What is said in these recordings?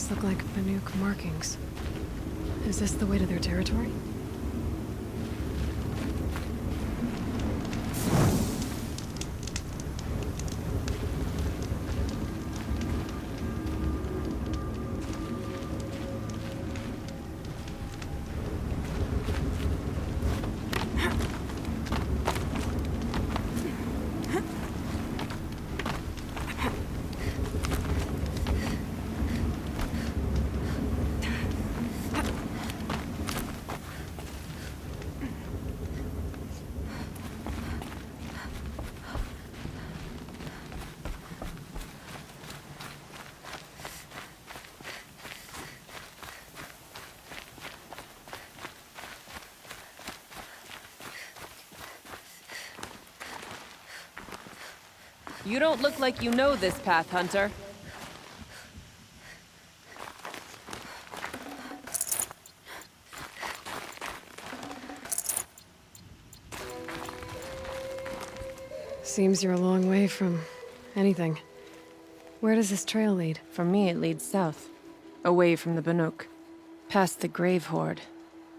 These look like Banuk markings. Is this the way to their territory? You don't look like you know this path, Hunter. Seems you're a long way from anything. Where does this trail lead? For me, it leads south. Away from the Banuk. Past the Grave Horde.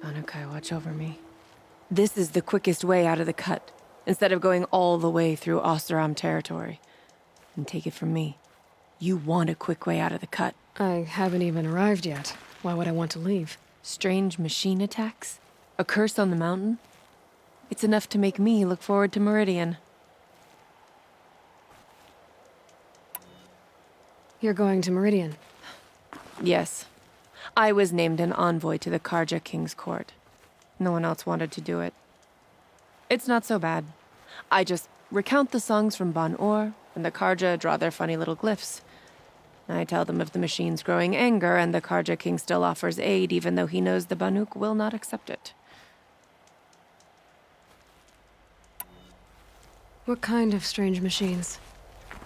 Anukai, watch over me. This is the quickest way out of the cut, instead of going all the way through Oseram territory. And take it from me, you want a quick way out of the cut. I haven't even arrived yet. Why would I want to leave? Strange machine attacks? A curse on the mountain? It's enough to make me look forward to Meridian. You're going to Meridian? Yes. I was named an envoy to the Karja King's court. No one else wanted to do it. It's not so bad. I just recount the songs from Ban Or, and the Karja draw their funny little glyphs. I tell them of the machine's growing anger, and the Karja King still offers aid, even though he knows the Banuk will not accept it. What kind of strange machines?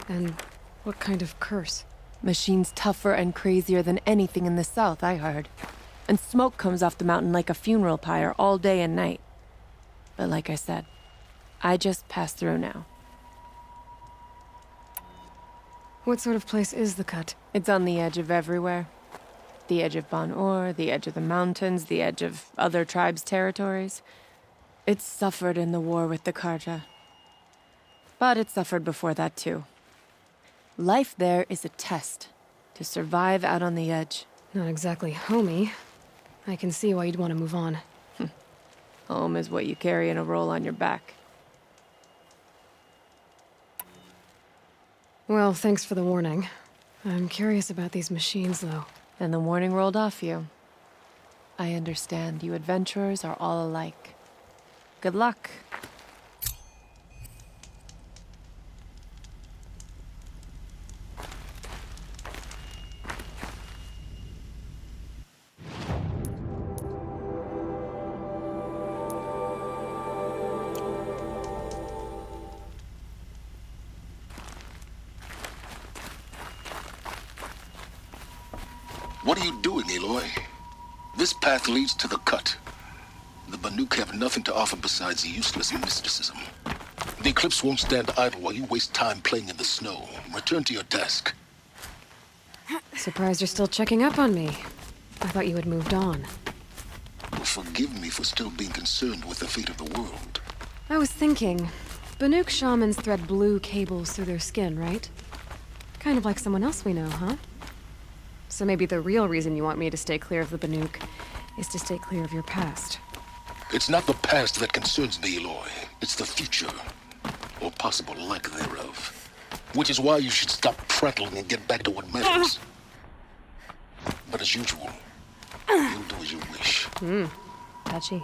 And what kind of curse? Machines tougher and crazier than anything in the south, I heard. And smoke comes off the mountain like a funeral pyre all day and night. But like I said, I just pass through now. What sort of place is the cut? It's on the edge of everywhere. The edge of Ban Or, the edge of the mountains, the edge of other tribes' territories. It's suffered in the war with the Karja. But it suffered before that too. Life there is a test to survive out on the edge. Not exactly homey. I can see why you'd want to move on. Home is what you carry in a roll on your back. Well, thanks for the warning. I'm curious about these machines, though. And the warning rolled off you. I understand you adventurers are all alike. Good luck. What are you doing, Aloy? This path leads to the cut. The Banuk have nothing to offer besides useless mysticism. The Eclipse won't stand idle while you waste time playing in the snow. Return to your desk. Surprised you're still checking up on me. I thought you had moved on. Forgive me for still being concerned with the fate of the world. I was thinking, Banuk shamans thread blue cables through their skin, right? Kind of like someone else we know, huh? So maybe the real reason you want me to stay clear of the Banuk is to stay clear of your past. It's not the past that concerns me, Aloy. It's the future, or possible lack thereof. Which is why you should stop prattling and get back to what matters. But as usual, you'll do as you wish. Touchy.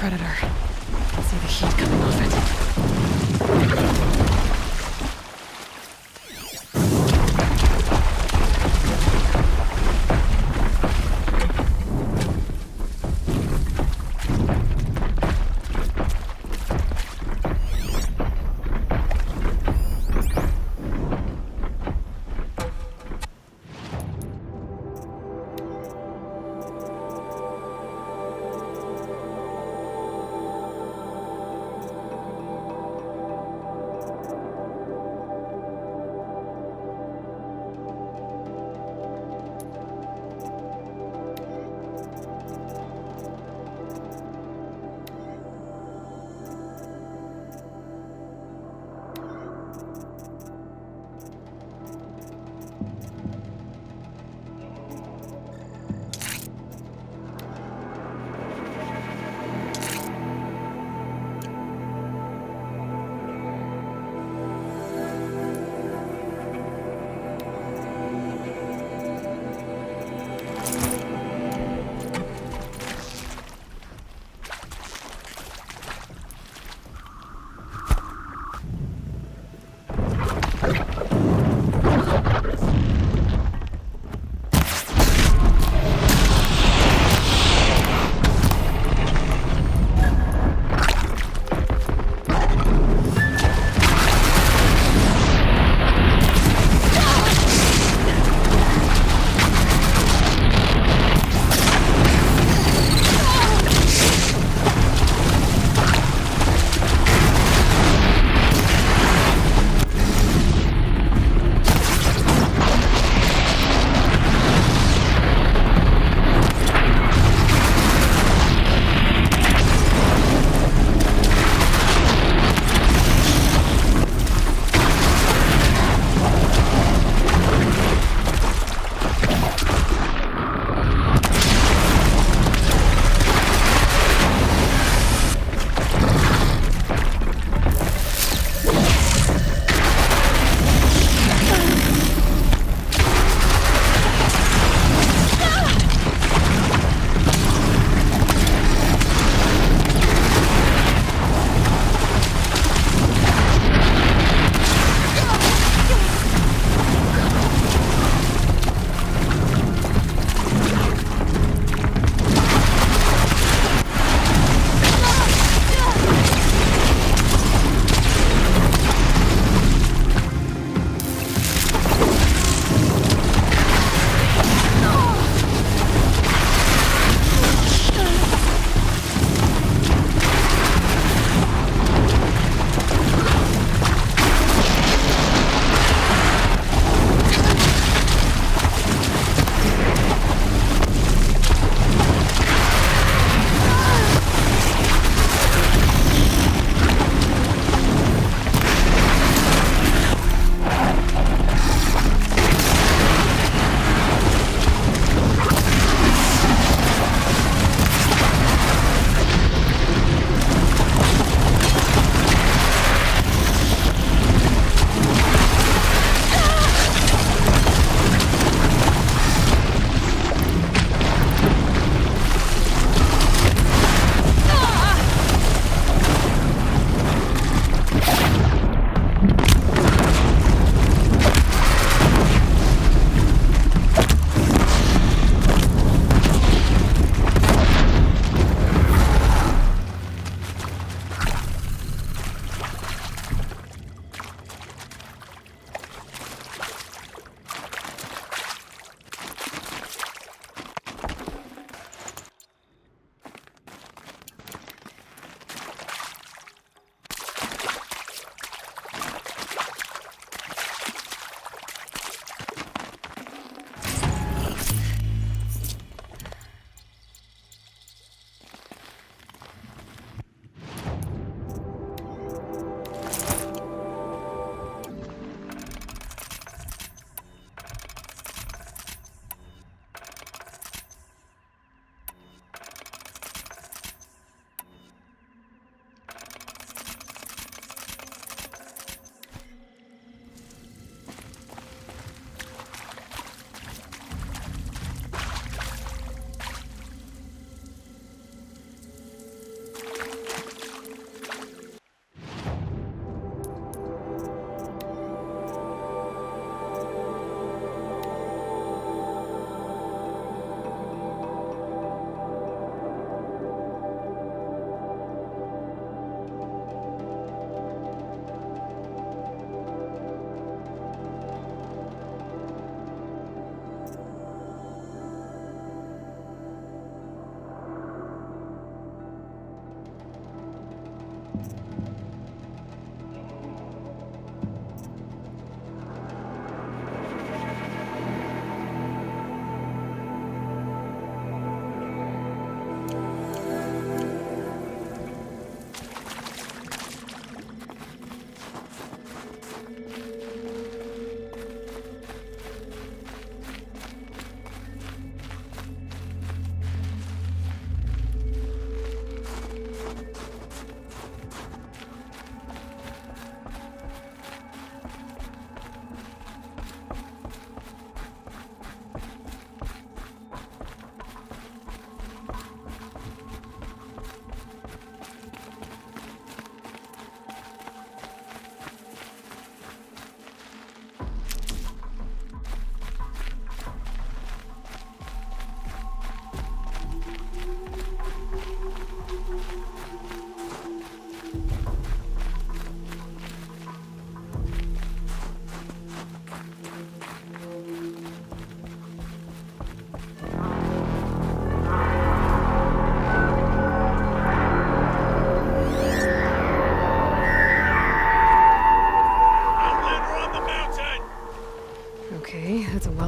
predator. I can see the heat coming off it.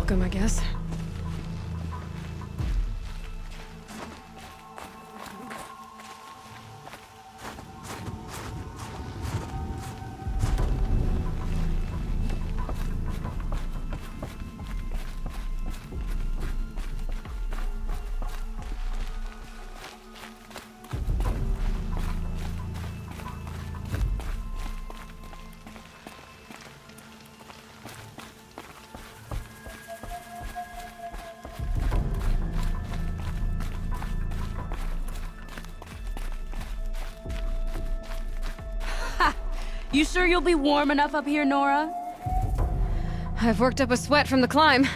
welcome, I guess. You sure you'll be warm enough up here, Nora? I've worked up a sweat from the climb.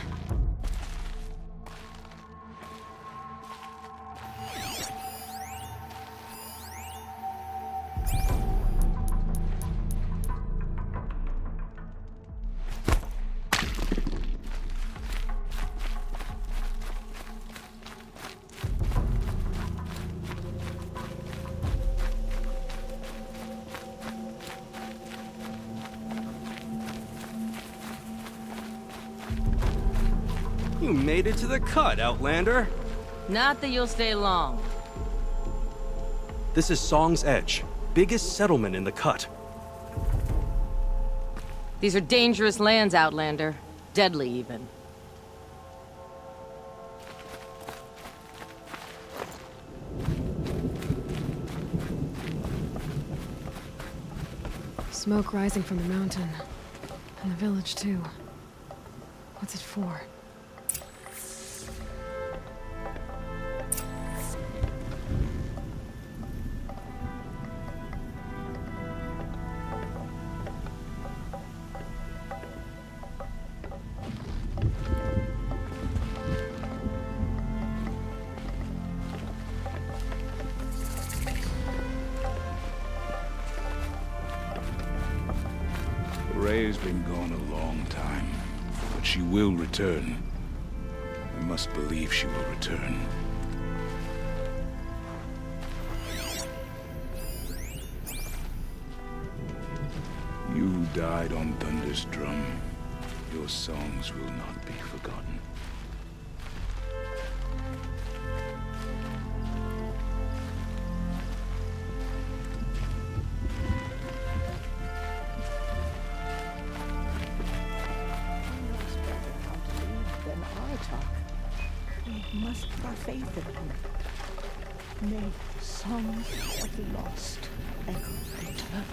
You made it to the cut, Outlander. Not that you'll stay long. This is Song's Edge, biggest settlement in the cut. These are dangerous lands, Outlander. Deadly, even. Smoke rising from the mountain. And the village, too. What's it for? Ray's been gone a long time, but she will return. I must believe she will return. You died on Thunder's drum. Your songs will not be forgotten. We must have faith in him. May songs of the lost echo return.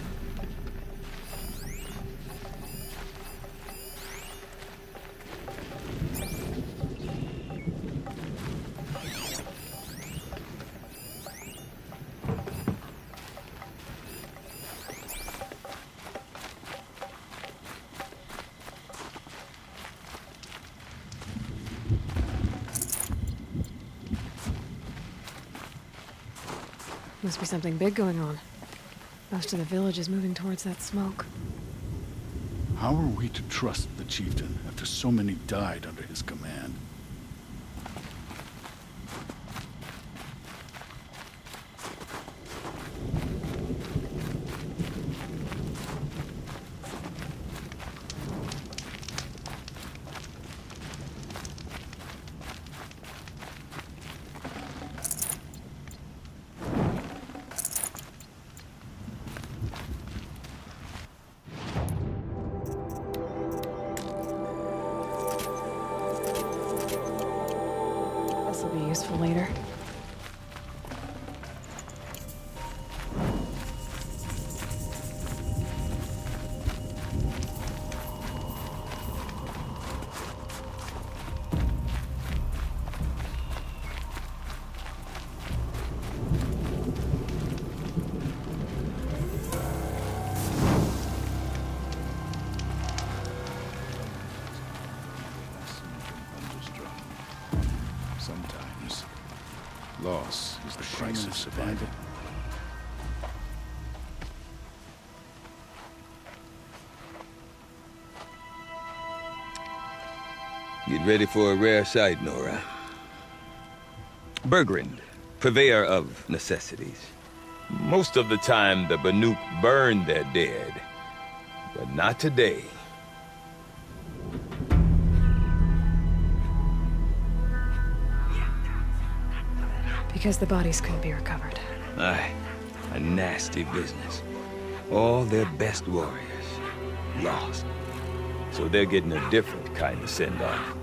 Must be something big going on. Most of the village is moving towards that smoke. How are we to trust the chieftain after so many died under his command? This will be useful later. Sometimes, loss is the price of survival. Get ready for a rare sight, Nora. Bergrind, purveyor of necessities. Most of the time, the Banuk burn their dead, but not today. Because the bodies couldn't be recovered. Aye, a nasty business. All their best warriors lost. So they're getting a different kind of send-off.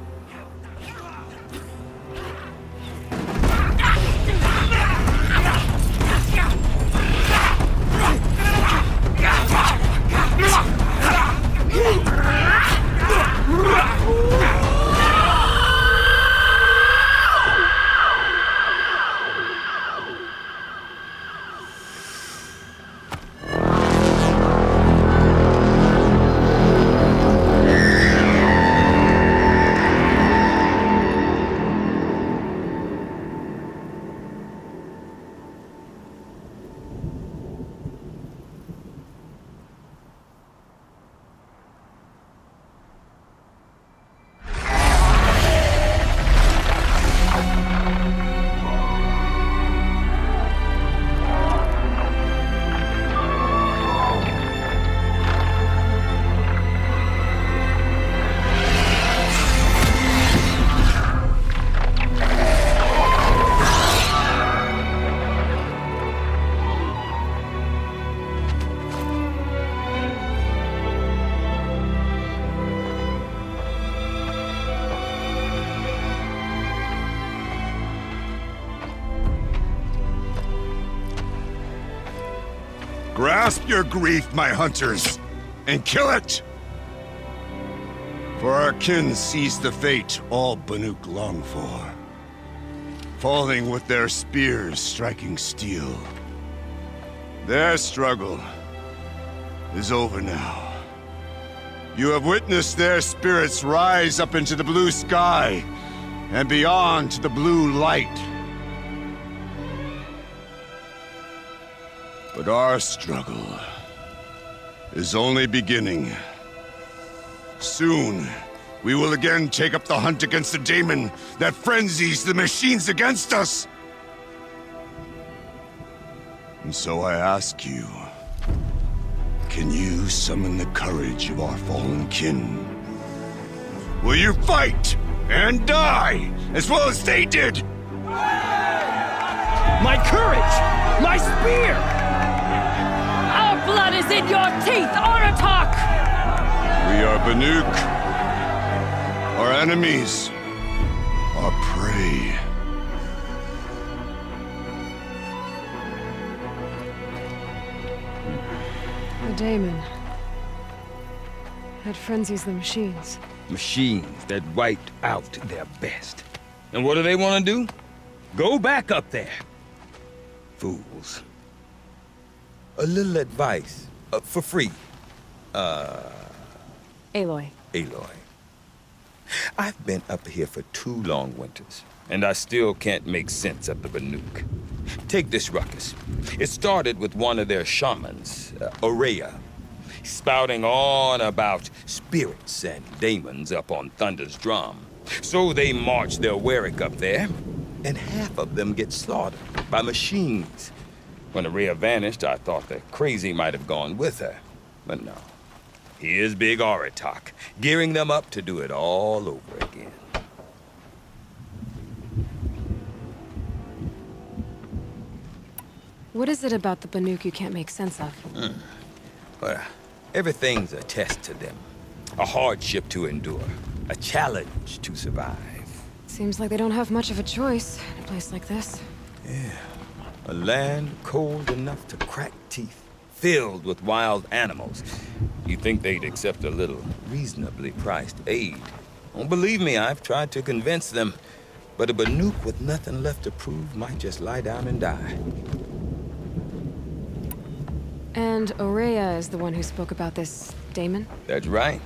Grasp your grief, my hunters, and kill it! For our kin sees the fate all Banuk long for, falling with their spears striking steel. Their struggle is over now. You have witnessed their spirits rise up into the blue sky and beyond to the blue light. But our struggle is only beginning. Soon, we will again take up the hunt against the daemon that frenzies the machines against us. And so I ask you, can you summon the courage of our fallen kin? Will you fight and die as well as they did? My courage! My spear! Our blood is in your teeth, Aratak! We are Banuk. Our enemies are prey. The daemon. That frenzies the machines. Machines that wiped out their best. And what do they want to do? Go back up there. Fools. A little advice, for free. Aloy. Aloy. I've been up here for 2 long winters, and I still can't make sense of the Banuk. Take this ruckus. It started with one of their shamans, Aurea, spouting on about spirits and daemons up on Thunder's drum. So they march their Warwick up there, and half of them get slaughtered by machines. When Aurea vanished, I thought the crazy might have gone with her. But no. Here's Big Aratak, gearing them up to do it all over again. What is it about the Banuk you can't make sense of? Well, everything's a test to them. A hardship to endure. A challenge to survive. Seems like they don't have much of a choice in a place like this. Yeah. A land cold enough to crack teeth, filled with wild animals. You'd think they'd accept a little reasonably priced aid. Don't believe me, I've tried to convince them. But a Banuk with nothing left to prove might just lie down and die. And Aurea is the one who spoke about this daemon? That's right.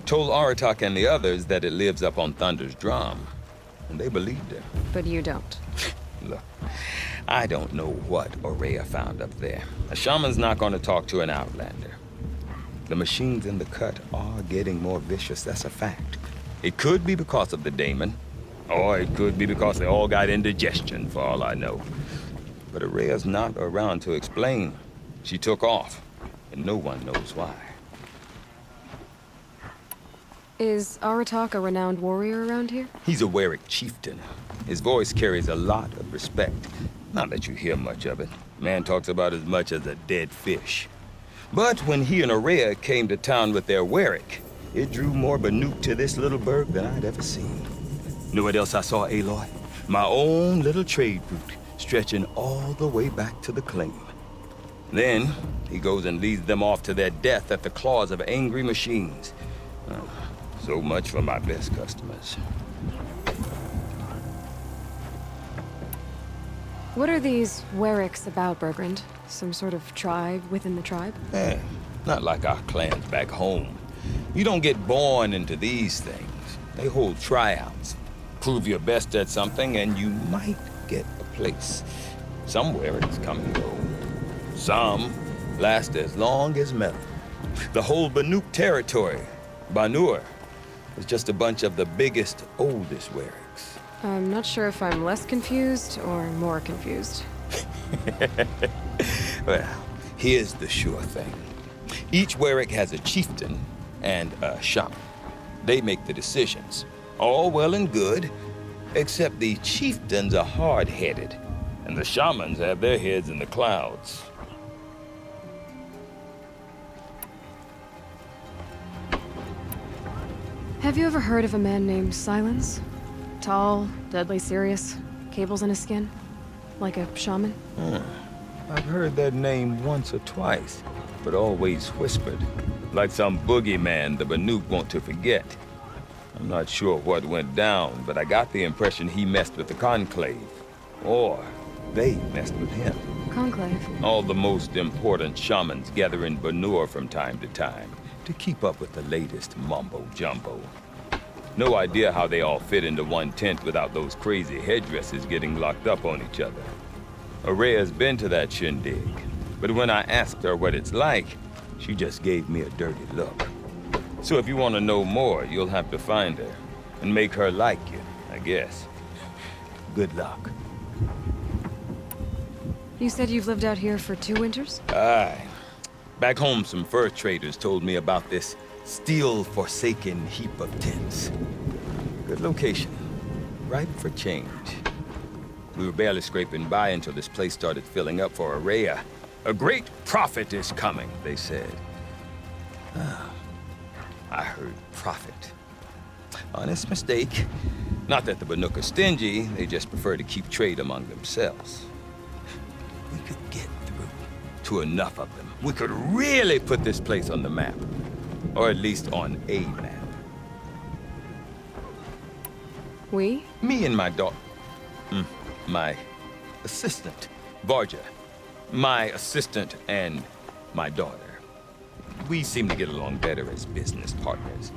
Told Aratak and the others that it lives up on Thunder's drum. And they believed her. But you don't. Look, I don't know what Aurea found up there. A shaman's not going to talk to an outlander. The machines in the cut are getting more vicious, that's a fact. It could be because of the daemon, or it could be because they all got indigestion, for all I know. But Aurea's not around to explain. She took off, and no one knows why. Is Aratak a renowned warrior around here? He's a Warwick chieftain. His voice carries a lot of respect. Not that you hear much of it. Man talks about as much as a dead fish. But when he and Araya came to town with their Warwick, it drew more Banuk to this little burg than I'd ever seen. Know what else I saw, Aloy? My own little trade route, stretching all the way back to the claim. Then, he goes and leads them off to their death at the claws of angry machines. So much for my best customers. What are these Warwicks about, Bergrand? Some sort of tribe within the tribe? Not like our clans back home. You don't get born into these things. They hold tryouts. Prove your best at something, and you might get a place. Some Warwicks come and go. Some last as long as metal. The whole Banuk territory, Banur, is just a bunch of the biggest, oldest Warwicks. I'm not sure if I'm less confused or more confused. Well, here's the sure thing. Each Warwick has a chieftain and a shaman. They make the decisions. All well and good, except the chieftains are hard-headed, and the shamans have their heads in the clouds. Have you ever heard of a man named Silence? Tall, deadly serious, cables in his skin? Like a shaman? I've heard that name once or twice, but always whispered. Like some boogeyman the Banuk want to forget. I'm not sure what went down, but I got the impression he messed with the Conclave. Or they messed with him. Conclave? All the most important shamans gather in Banur from time to time to keep up with the latest mumbo-jumbo. No idea how they all fit into one tent without those crazy headdresses getting locked up on each other. Araya's been to that shindig, but when I asked her what it's like, she just gave me a dirty look. So if you want to know more, you'll have to find her and make her like you, I guess. Good luck. You said you've lived out here for 2 winters? Aye. Back home, some fur traders told me about this steel-forsaken heap of tents. Good location. Ripe for change. We were barely scraping by until this place started filling up for Araya. A great prophet is coming, they said. I heard prophet. Honest mistake. Not that the Banuk are stingy, they just prefer to keep trade among themselves. We could get through to enough of them. We could really put this place on the map. Or at least on a map. We? Me and my daughter. My assistant, Varja. My assistant and my daughter. We seem to get along better as business partners.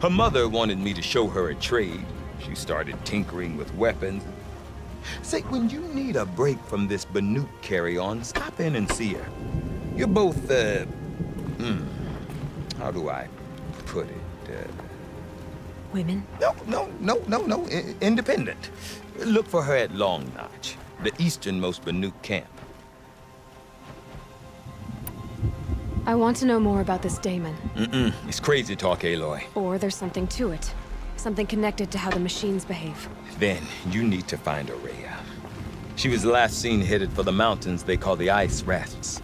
Her mother wanted me to show her a trade. She started tinkering with weapons. Say, when you need a break from this Banuk carry-on, stop in and see her. You're both, how do I put it? Women? No. Independent. Look for her at Long Notch, the easternmost Banuk camp. I want to know more about this Daemon. It's crazy talk, Aloy. Or there's something to it. Something connected to how the machines behave. Then you need to find Araya. She was last seen headed for the mountains they call the Ice Rafts.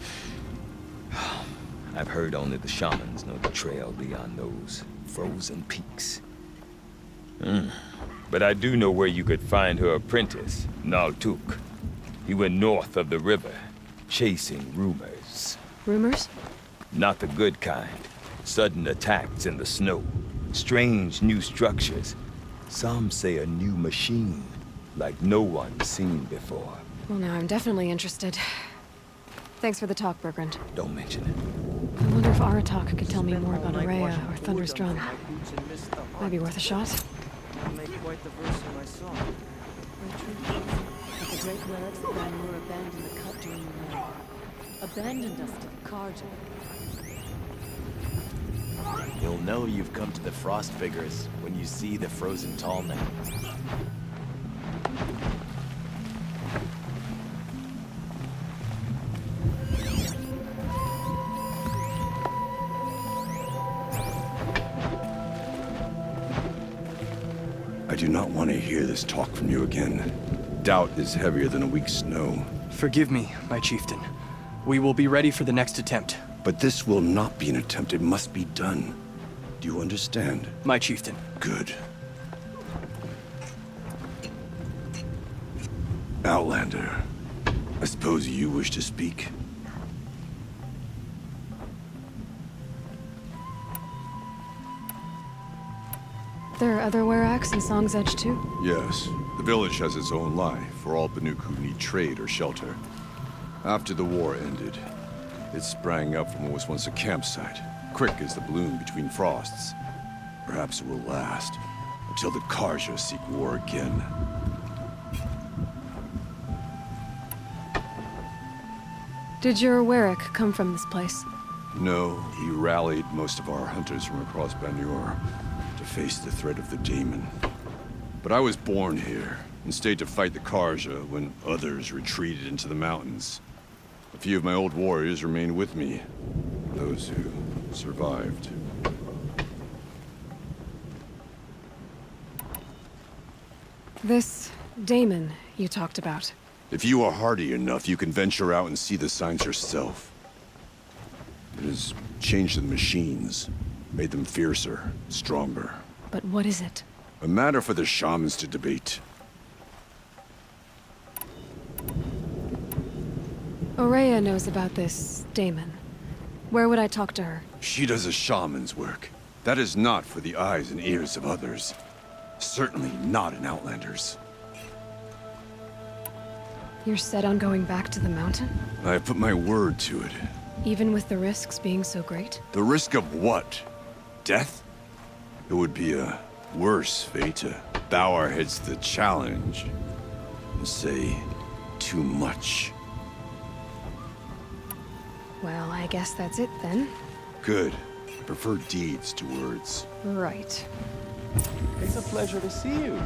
I've heard only the shamans know the trail beyond those frozen peaks. But I do know where you could find her apprentice, Naltuk. He went north of the river, chasing rumors. Rumors? Not the good kind. Sudden attacks in the snow. Strange new structures. Some say a new machine, like no one's seen before. Well, now I'm definitely interested. Thanks for the talk, Bergrand. Don't mention it. I wonder if Aratak could tell me more about Araya or Thunder's Drum. Might be worth a shot. Quite the verse in my song. But the great clerics of Banur abandoned the cut during the war. Abandoned us to the Karja. You'll know you've come to the Frost Figures when you see the frozen tallneck. I do not want to hear this talk from you again. Doubt is heavier than a week's snow. Forgive me, my chieftain. We will be ready for the next attempt. But this will not be an attempt. It must be done. Do you understand? My chieftain. Good. Outlander, I suppose you wish to speak? There are other Weraks in Song's Edge too? Yes. The village has its own life for all Banuk who need trade or shelter. After the war ended, it sprang up from what was once a campsite, quick as the bloom between frosts. Perhaps it will last, until the Karja seek war again. Did your Werak come from this place? No, he rallied most of our hunters from across Banur to face the threat of the Daemon. But I was born here, and stayed to fight the Karja when others retreated into the mountains. A few of my old warriors remained with me, those who survived. This Daemon you talked about. If you are hardy enough, you can venture out and see the signs yourself. It has changed the machines, made them fiercer, stronger. But what is it? A matter for the shamans to debate. Aurea knows about this Daemon. Where would I talk to her? She does a shaman's work. That is not for the eyes and ears of others. Certainly not an Outlander's. You're set on going back to the mountain? I have put my word to it. Even with the risks being so great? The risk of what? Death? It would be a worse fate to bow our heads to the challenge and say too much. Well, I guess that's it then. Good. I prefer deeds to words. Right. It's a pleasure to see you.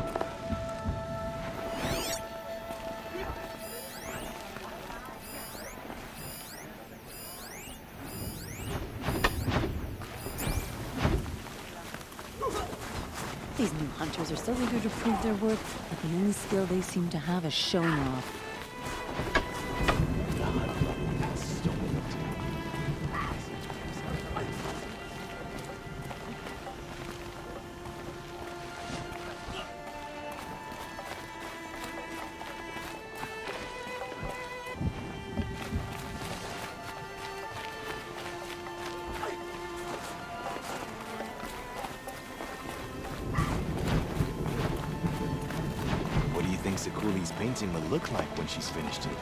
These new hunters are so eager to prove their worth, but the only skill they seem to have is showing off. Sakuli's painting will look like when she's finished it.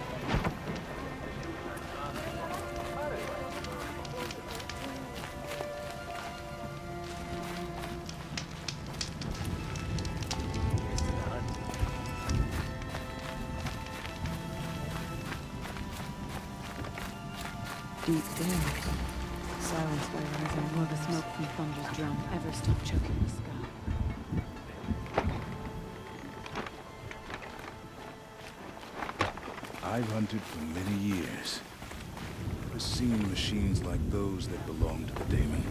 Deep down, silence by rising more the smoke from thunder's drum ever stop choking the sky. I've hunted for many years. Never seen machines like those that belong to the Daemon.